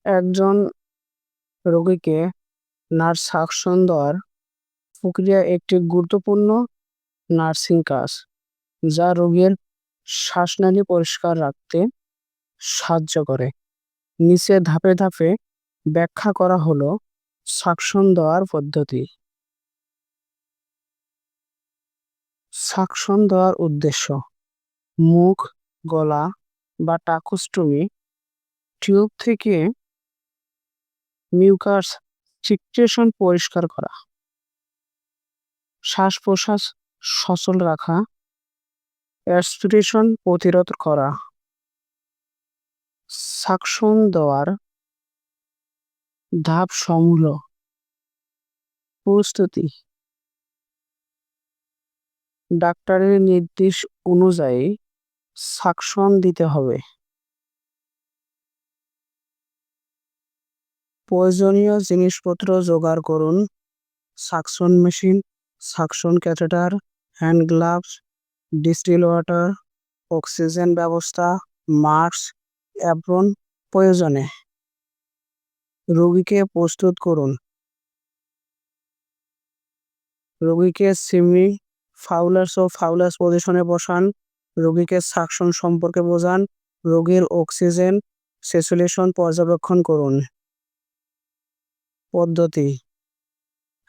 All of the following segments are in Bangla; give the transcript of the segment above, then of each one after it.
একজন রোগীকে নার্স সাকশন দেওয়ার প্রক্রিয়া একটি গুরুত্বপূর্ণ নার্সিং কাজ, যা রোগীর শ্বাসনালী পরিষ্কার রাখতে সাহায্য করে। নিচে ধাপে ধাপে ব্যাখ্যা করা হলো সাকশন দেওয়ার পদ্ধতি। সাকশন দেওয়ার উদ্দেশ্য: মুখ, গলা বা ট্রাকোস্টমি টিউব থেকে মিউকাস সিক্রেশন পরিষ্কার করা, শ্বাস প্রশ্বাস সচল রাখা, অ্যাসপিরেশন প্রতিরোধ করা। সাকশন দেওয়ার ধাপ সমূহ: প্রস্তুতি: ডাক্তারের নির্দেশ অনুযায়ী সাকশন দিতে হবে। প্রয়োজনীয় জিনিসপত্র জোগাড় করুন: suction machine, suction catheter, hand gloves, distil water, oxygen ব্যবস্থা, মাস্ক, অ্যাপ্রন প্রয়োজনে। রোগীকে প্রস্তুত করুন: রোগীকে সেমি ফাউলাস ও ফাউলাস পজিশনে বসান। রোগীকে সাকশন সম্পর্কে বোঝান। রোগীর অক্সিজেন স্যাচুরেশন পর্যবেক্ষণ করুন। পদ্ধতি: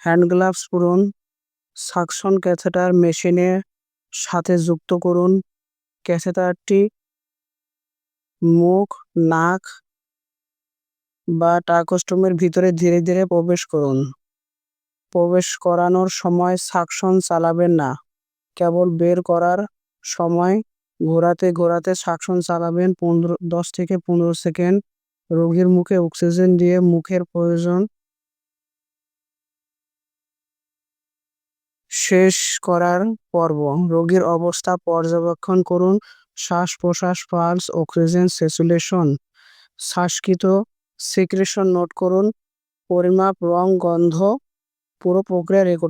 হ্যান্ড গ্লাভস পরুন, সাকশন ক্যাথেটার মেশিনের সাথে যুক্ত করুন। ক্যাথেটারটি মুখ, নাক বা ট্রাকোস্টমির ভিতরে ধীরে ধীরে প্রবেশ করুন। প্রবেশ করানোর সময় সাকশন চালাবেন না, কেবল বের করার সময় ঘোরাতে ঘোরাতে সাকশন চালাবেন 10 থেকে 15 সেকেন্ড। রোগীর মুখে অক্সিজেন দিয়ে মুখের প্রয়োজন শেষ করার পর্ব। রোগীর অবস্থা পর্যবেক্ষণ করুন। শ্বাস প্রশ্বাস, পালস, অক্সিজেন স্যাচুরেশন, শ্বাসকৃত সিক্রেশন নোট করুন। পরিমাপ, রং, গন্ধ, পুরো প্রক্রিয়া রেকর্ড